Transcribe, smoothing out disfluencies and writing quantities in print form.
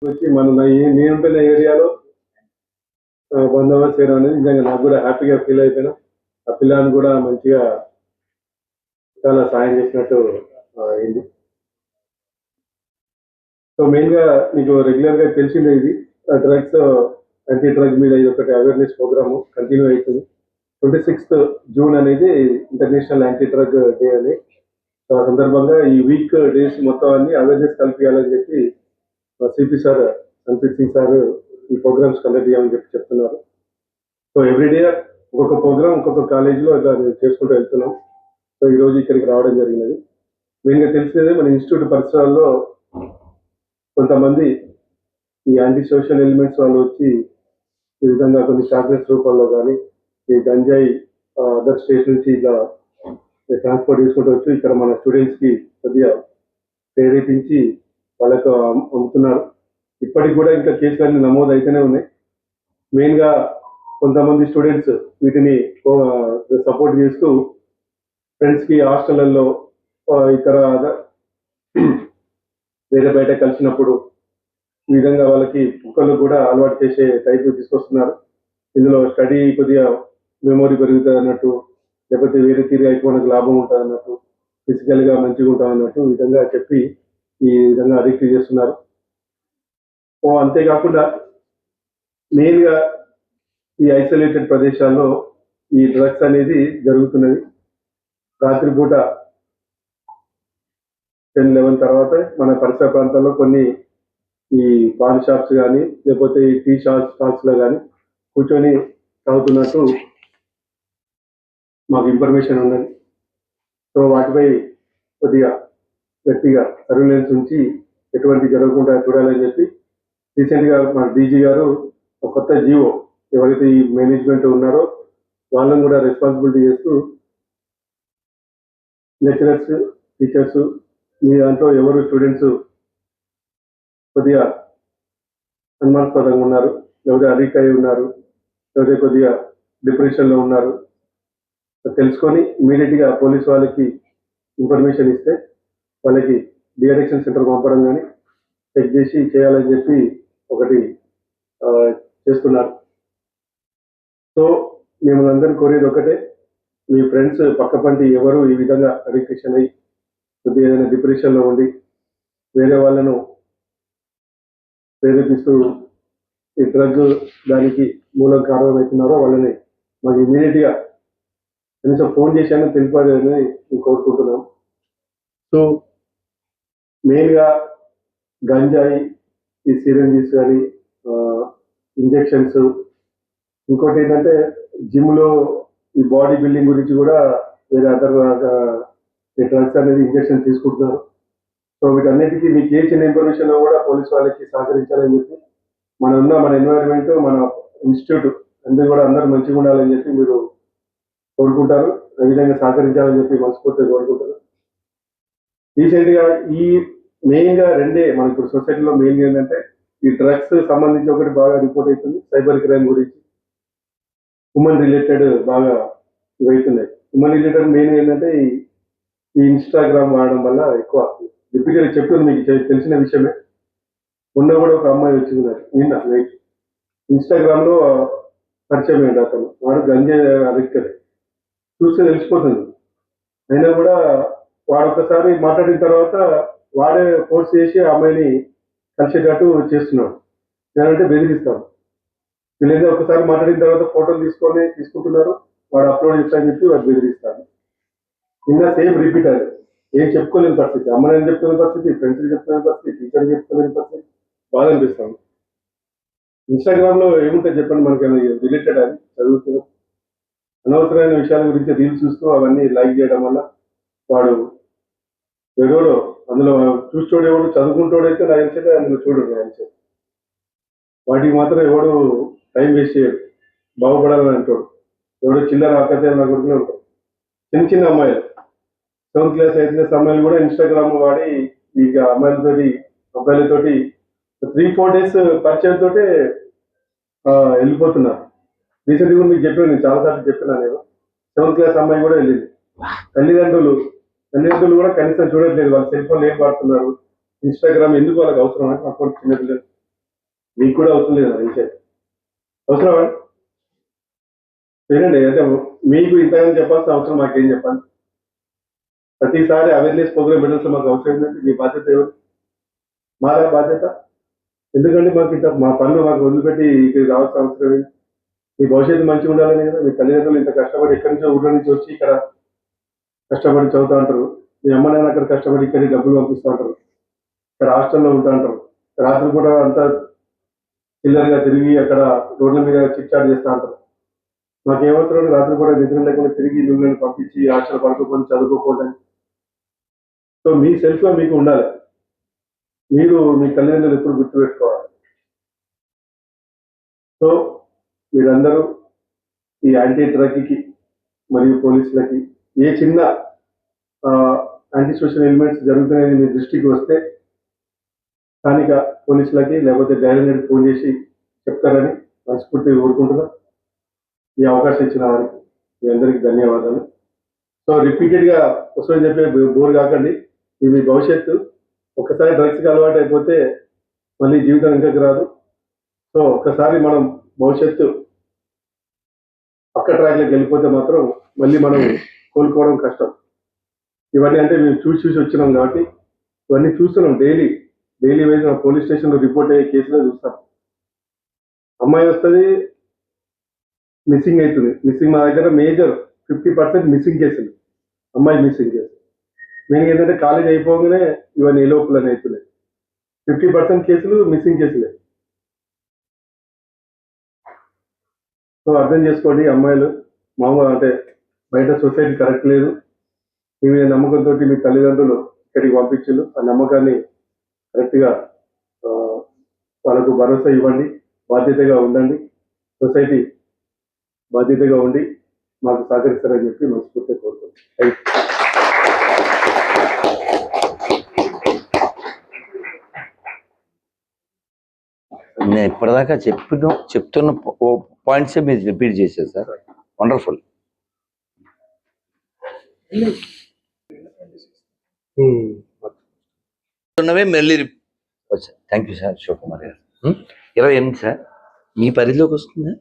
వచ్చి నేనుంటున్న ఏరియాలో బందోబస్తు చేయడం అనేది నిజంగా నాకు కూడా హ్యాపీగా ఫీల్ అయిపోయినా. ఆ పిల్లని కూడా మంచిగా చాలా సాయం చేసినట్టు అయింది. సో మెయిన్గా మీకు రెగ్యులర్గా తెలిసిందే ఇది డ్రగ్స్ యాంటీ డ్రగ్ మీద ఇది ఒకటి అవేర్నెస్ ప్రోగ్రామ్ కంటిన్యూ అవుతుంది. 26th జూన్ అనేది ఇంటర్నేషనల్ యాంటీ డ్రగ్ డే అని. ఆ సందర్భంగా ఈ వీక్ డేస్ మొత్తం అన్ని అవేర్నెస్ కల్పించాలని చెప్పి సిపి సార్ సంపీత్ సింగ్ సార్ ఈ ప్రోగ్రామ్స్ కండక్ట్ చేయాలని చెప్పి చెప్తున్నారు. సో ఎవ్రీడే ఒక్కొక్క ప్రోగ్రామ్ ఒక్కొక్క కాలేజీలో ఇలా చేసుకుంటూ వెళ్తున్నాం. సో ఈరోజు ఇక్కడికి రావడం జరిగినది. మెయిన్గా తెలిసేదే మన ఇన్స్టిట్యూట్ పరిసరాల్లో కొంతమంది ఈ యాంటీ సోషల్ ఎలిమెంట్స్ వాళ్ళు వచ్చి ఈ విధంగా కొన్ని చాక్లెట్స్ రూపంలో కానీ ఈ గంజాయి అదర్ స్టేట్స్ నుంచి ఇలా ట్రాన్స్పోర్ట్ చేసుకుంటూ వచ్చి ఇక్కడ మన స్టూడెంట్స్కి కొద్దిగా ప్రేరేపించి వాళ్ళకు అమ్ముతున్నారు. ఇప్పటికి కూడా ఇంకా కేసులన్నీ నమోదు అయితేనే ఉన్నాయి. మెయిన్గా కొంతమంది స్టూడెంట్స్ వీటిని సపోర్ట్ చేస్తూ ఫ్రెండ్స్కి హాస్టళ్లలో ఇతర వేరే బయట కలిసినప్పుడు ఈ విధంగా వాళ్ళకి ఒకళ్ళు కూడా అలవాటు చేసే టైపు తీసుకొస్తున్నారు. ఇందులో స్టడీ కొద్దిగా మెమొరీ పెరుగుతుంది అన్నట్టు, లేకపోతే వేరే తీరుగా ఎక్కువ మనకు లాభం ఉంటుంది అన్నట్టు, ఫిజికల్గా మంచిగా ఉంటాం అన్నట్టు ఈ విధంగా చెప్పి ఈ విధంగా అడిక్ట్ చేస్తున్నారు. అంతేకాకుండా మెయిన్గా ఈ ఐసోలేటెడ్ ప్రదేశాల్లో ఈ డ్రగ్స్ అనేది జరుగుతున్నది. రాత్రిపూట 10-11 తర్వాత మన పరిసర ప్రాంతాల్లో కొన్ని ఈ పాన్ షాప్స్ కానీ లేకపోతే ఈ టీ స్టాల్స్లో కానీ కూర్చొని తాగుతున్నట్టు మాకు ఇన్ఫర్మేషన్ ఉన్నది. సో వాటిపై కొద్దిగా గట్టిగా సర్వేలెన్స్ ఉంచి ఎటువంటి జరగకుండా చూడాలని చెప్పి రీసెంట్గా మన డీజీ గారు ఒక కొత్త జీవో ఎవరైతే ఈ మేనేజ్మెంట్ ఉన్నారో వాళ్ళని కూడా రెస్పాన్సిబిలిటీ చేస్తూ లెక్చరర్స్ టీచర్స్ మీ దాంట్లో ఎవరు స్టూడెంట్స్ కొద్దిగా అనుమానాస్పదంగా ఉన్నారు, లేకపోతే అడిక్ట్ అయి ఉన్నారు, లేకపోతే కొద్దిగా డిప్రెషన్లో ఉన్నారు తెలుసుకొని ఇమీడియట్గా పోలీస్ వాళ్ళకి ఇన్ఫర్మేషన్ ఇస్తే వాళ్ళకి డిఅడిక్షన్ సెంటర్ పంపడం కానీ చెక్ చేసి చేయాలని చెప్పి ఒకటి చేస్తున్నారు. సో మిమ్మల్ని అందరినీ కోరేది ఒకటే, మీ ఫ్రెండ్స్ పక్కపంటి ఎవరు ఈ విధంగా అడిక్షన్ అయ్యి కొద్దిగా ఏదైనా డిప్రెషన్లో ఉండి వేరే వాళ్ళను ప్రేరేపిస్తూ ఈ డ్రగ్ దానికి మూలం కారణమవుతున్నారో వాళ్ళని మాకు ఇమీడియట్గా కనీసం ఫోన్ చేశాను తెలిపాలని కోరుకుంటున్నాం. సో మెయిన్గా గంజాయి, ఈ సిరంజీస్ కానీ ఇంజెక్షన్స్, ఇంకోటి ఏంటంటే జిమ్లో ఈ బాడీ బిల్డింగ్ గురించి కూడా వేరే అదర్ ఈ డ్రగ్స్ అనేది ఇంజెక్షన్ తీసుకుంటున్నారు. సో వీటన్నిటికీ మీకు ఏ చిన్న ఇన్ఫర్మేషన్ కూడా పోలీస్ వాళ్ళకి సహకరించాలని చెప్పి మన ఎన్వైరన్మెంట్ మన ఇన్స్టిట్యూట్ అందరూ కూడా అందరూ మంచిగా ఉండాలని చెప్పి మీరు కోరుకుంటారు. ఆ విధంగా సహకరించాలని చెప్పి మనస్ఫూర్తిగా కోరుకుంటారు. రీసెంట్గా ఈ మెయిన్గా రెండే మన ఇప్పుడు సొసైటీలో మెయిన్గా ఏంటంటే ఈ డ్రగ్స్ సంబంధించి ఒకటి బాగా రిపోర్ట్ అవుతుంది, సైబర్ క్రైమ్ గురించి, ఉమెన్ రిలేటెడ్ బాగా ఇవవుతున్నాయి. ఉమెన్ రిలేటెడ్ మెయిన్ ఏంటంటే ఈ ఇన్స్టాగ్రామ్ వాడడం వల్ల ఎక్కువ రిపీటెడ్ చెప్తుంది, మీకు తెలిసిన విషయమే. మొన్న కూడా ఒక అమ్మాయి వచ్చింది నిన్న నైట్ ఇన్స్టాగ్రామ్లో పరిచయం ఏంటి అతను, వాడు గంజాయి అడిక్టెడ్ చూస్తే తెలిసిపోతుంది. అయినా కూడా వాడు ఒకసారి మాట్లాడిన తర్వాత వాడే ఫోర్స్ చేసి ఆ అమ్మాయిని కలిసేటట్టు చేస్తున్నాడు. నేనంటే బెదిరిస్తాను. వీళ్ళైతే ఒకసారి మాట్లాడిన తర్వాత ఫోటోలు తీసుకుంటున్నారు, వాడు అప్లోడ్ చేస్తానని చెప్పి వాడు బెదిరిస్తాడు. నిన్న సేమ్ రిపీట్ అది, ఏం చెప్పుకోలేని పరిస్థితి, అమ్మని చెప్పుకోలేని పరిస్థితి, ఫ్రెండ్స్కి చెప్పుకోలేని పరిస్థితి, టీచర్కి చెప్పుకోలేని పరిస్థితి. బాగా అనిపిస్తాను. ఇన్స్టాగ్రామ్లో ఏముంటుంది చెప్పండి, మనకి రిలేటెడ్ అది చదువుతున్నాం అనవసరమైన విషయాల గురించి రీల్స్ చూస్తూ అవన్నీ లైక్ చేయడం వల్ల వాడు ఎవడో అందులో చూస్తోడు, ఎవడు చదువుకుంటోడైతే నా తెలిసేది అందులో చూడరు. నా తెలిసేది వాటికి మాత్రం ఎవడు టైం వేస్ట్ చేయడు, బాగుపడాలని అంటాడు. ఎవడో చిల్లర ఆకతే నా కొడుకునే ఉంటాడు. చిన్న చిన్న అమ్మాయిలు 7th క్లాస్ 8th క్లాస్ అమ్మాయిలు కూడా ఇన్స్టాగ్రామ్ వాడి ఇక అబ్బాయిలతోటి 3-4 days పరిచయంతో వెళ్ళిపోతున్నారు. రీసెంట్గా మీకు చెప్పాను, నేను చాలాసార్లు చెప్పినా. నేను 7th క్లాస్ అమ్మాయి కూడా వెళ్ళింది. తల్లిదండ్రులు కూడా కనీసం చూడట్లేదు, వాళ్ళ సెల్ ఫోన్లు ఏం వాడుతున్నారు, ఇన్స్టాగ్రామ్ ఎందుకు వాళ్ళకి అవసరం అని అప్పుడు చిన్నపిల్లలు మీకు కూడా అవసరం లేదు ఆ విషయం. అవసరమా? వినండి, అంటే మీకు ఇంతగానో చెప్పాల్సిన అవసరం మాకేం చెప్పాలి? ప్రతిసారి అవేర్నెస్ ప్రోగ్రామ్ పెట్టాల్సిన మాకు అవసరం ఏంటంటే మీ బాధ్యత ఎవరు? మాదా బాధ్యత? ఎందుకంటే మాకు ఇంత మా పనులు మాకు వదిలిపెట్టి ఇక్కడికి రావాల్సిన అవసరం ఏంటి? మీ భవిష్యత్తు మంచిగా ఉండాలని కదా. మీ తల్లిదండ్రులు ఇంత కష్టపడి ఎక్కడి నుంచో ఊళ్ళో నుంచి వచ్చి ఇక్కడ కష్టపడి చదువుతూ ఉంటారు. మీ అమ్మ నాన్న అక్కడ కష్టపడి ఇక్కడికి డబ్బులు పంపిస్తూ ఉంటారు. ఇక్కడ హాస్టల్లో ఉంటా ఉంటారు. రాత్రి పూట అంతా చిల్లరగా తిరిగి అక్కడ రోడ్ల మీద చిట్చాట్ చేస్తూ ఉంటారు. మాకేమవసరం రాత్రి పూట నిద్ర లేకుండా తిరిగి మిమ్మల్ని పంపించి హాస్టల్ పడుకోకుండా చదువుకోకుండా. సో మీ సెల్ఫ్గా మీకు ఉండాలి. మీరు మీ తల్లిదండ్రులు ఎప్పుడు గుర్తుపెట్టుకోవాలి. సో మీరందరూ ఈ యాంటీ డ్రగ్కి మరియు పోలీసులకి ఏ చిన్న యాంటీ సోషల్ ఎలిమెంట్స్ జరుగుతున్నాయని మీ దృష్టికి వస్తే స్థానిక పోలీసులకి లేకపోతే డైరెక్ట్ ఫోన్ చేసి చెప్తారని మనస్ఫూర్తిగా కోరుకుంటున్నా. ఈ అవకాశం ఇచ్చిన వారికి మీ అందరికీ ధన్యవాదాలు. సో రిపీటెడ్గా వస్తుందని చెప్పి బోర్ కాకండి. ఇది మీ భవిష్యత్తు. ఒకసారి డ్రగ్స్కి అలవాటు అయిపోతే మళ్ళీ జీవితం ఇంకకి రాదు. సో ఒకసారి మనం భవిష్యత్తు పక్క ట్రాక్లోకి వెళ్ళిపోతే మాత్రం మళ్ళీ మనం కోలుకోవడం కష్టం. ఇవన్నీ అంటే మేము చూసి వచ్చినాం కాబట్టి ఇవన్నీ చూస్తున్నాం. డైలీ వైజ్ పోలీస్ స్టేషన్లో రిపోర్ట్ అయ్యే కేసులో చూస్తాం. అమ్మాయి వస్తుంది, మిస్సింగ్ అవుతుంది. మిస్సింగ్ మా దగ్గర మేజర్ 50% మిస్సింగ్ కేసులు, అమ్మాయి మిస్సింగ్ కేసు. మెయిన్ ఏంటంటే కాలేజ్ అయిపోగానే ఇవన్నీ ఎలోపులని అవుతున్నాయి. 50% కేసులు మిస్సింగ్ కేసులే. సో అర్థం చేసుకోండి అమ్మాయిలు. మామూలు అంటే బయట సొసైటీ కరెక్ట్ లేదు. మీ మీద నమ్మకంతో మీ తల్లిదండ్రులు ఇక్కడికి పంపించారు. ఆ నమ్మకాన్ని కరెక్ట్గా వాళ్ళకు భరోసా ఇవ్వండి. బాధ్యతగా ఉండండి. సొసైటీ బాధ్యతగా ఉండి మాకు సహకరిస్తారని చెప్పి మనస్ఫూర్తిగా కోరుకుంటున్నాను. నేను ఇప్పటిదాకా చెప్తున్న పాయింట్సే మీరు రిపీట్ చేశారు సార్. వండర్ఫుల్. మళ్ళీ వచ్చా. థ్యాంక్ యూ సార్ శివకుమార్ గారు. 28 సార్ మీ పరిధిలోకి వస్తుందా?